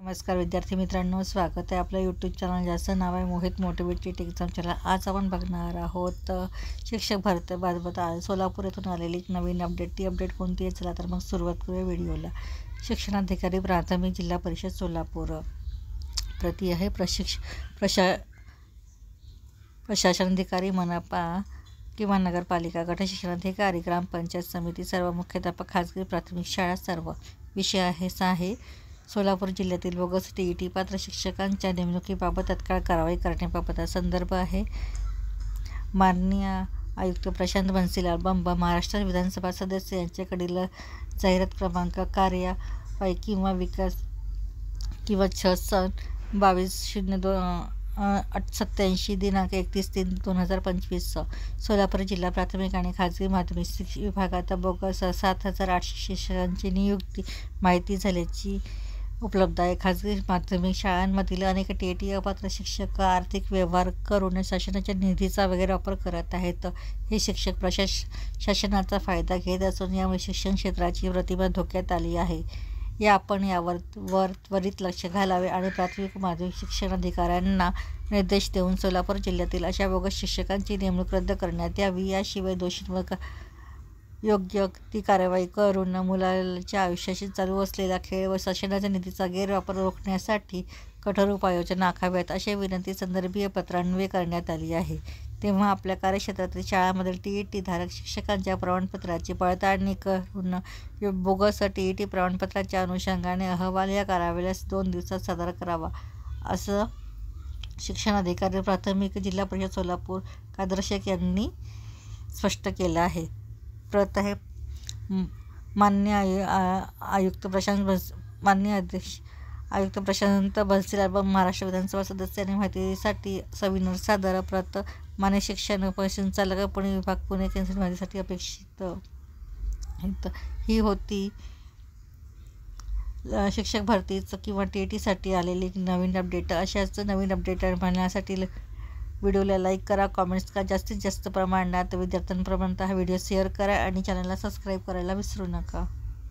नमस्कार विद्यार्थी मित्रांनो, स्वागत आहे आपल्या यूट्यूब चॅनल ज्याचं नाव आहे मोहित मोटिवेटेड एक्झाम चॅनल। आज आपण बघणार आहोत शिक्षक भरतीबाबत सोलापूर येथून आलेली एक नवीन अपडेट। ती अपडेट कोणती आहे, चला तर मग सुरुवात करूया व्हिडिओला। शिक्षणाधिकारी प्राथमिक जिल्हा परिषद सोलापूर प्रति आहे प्रशासनाधिकारी मनपा किंवा नगरपालिका, गट शिक्षणाधिकारी, ग्रामपंचायत समिती, सर्व मुख्याध्यापक, खाजगी प्राथमिक शाळा, सर्व विषय आहे सोलापूर जिल्ह्यातील बोगस TET पात्र शिक्षकांच्या नेमणुकीबाबत तत्काळ कारवाई करण्याबाबतचा संदर्भ आहे। माननीय आयुक्त प्रशांत बनसीलाल बंब, महाराष्ट्र विधानसभा सदस्य यांच्याकडील जाहिरात क्रमांक कार्यवाही किंवा विकास किंवा 22/02/87 दिनांक 31/3/2025 सोलापूर जिल्हा प्राथमिक आणि खाजगी माध्यमिक शिक्षण विभागात बोगस 7,800 शिक्षकांची नियुक्ती माहिती झाल्याची उपलब्ध आहे। खाजगी माध्यमिक शाळांमधील अनेक TET अपात्र शिक्षक आर्थिक व्यवहार करून शासनाच्या निधीचा वगैरे वापर करत आहेत। हे शिक्षक शासनाचा फायदा घेत असून यामुळे शिक्षण क्षेत्राची प्रतिमा धोक्यात आली आहे। आपण यावर त्वरित लक्ष घालावे आणि प्राथमिक माध्यमिक शिक्षणाधिकाऱ्यांना निर्देश देऊन सोलापूर जिल्ह्यातील अशा बोगस शिक्षकांची नेमणूक रद्द करण्यात यावी। याशिवाय दोषींवर योग्य ती कारवाई करून मुलाच्या आयुष्याशी चालू असलेला खेळ व शासनाच्या निधीचा गैरवापर रोखण्यासाठी कठोर उपाययोजना आखाव्यात, अशी विनंती संदर्भीय पत्रान्वये करण्यात आली आहे। तेव्हा आपल्या कार्यक्षेत्रातील शाळांमधील TET धारक शिक्षकांच्या प्रमाणपत्राची पडताळणी करून बोगस TET प्रमाणपत्राच्या अनुषंगाने अहवाल या कार्यालयास 2 दिवसात सादर करावा, असं शिक्षणाधिकारी प्राथमिक जिल्हा परिषद सोलापूर कादरशेख यांनी स्पष्ट केलं आहे। प्रत आहे माननीय आयुक्त प्रशांत बनसीलाल बंब, महाराष्ट्र विधानसभा सदस्य आणि माहितीसाठी सविनर सादर। प्रत मान्य शिक्षण उपसंचालक पुणे विभाग, पुणे केंद्र माहितीसाठी अपेक्षित। ही होती शिक्षक भरतीचं किंवा TETसाठी आलेली नवीन अपडेट। अशाच नवीन अपडेट पाहण्यासाठी व्हिडिओला लाईक करा, कमेंट्स करा, जास्तीत जास्त प्रमाणात विद्यार्थ्यांपर्यंत हा व्हिडिओ शेअर करा आणि चॅनलला सबस्क्राईब करायला विसरू नका।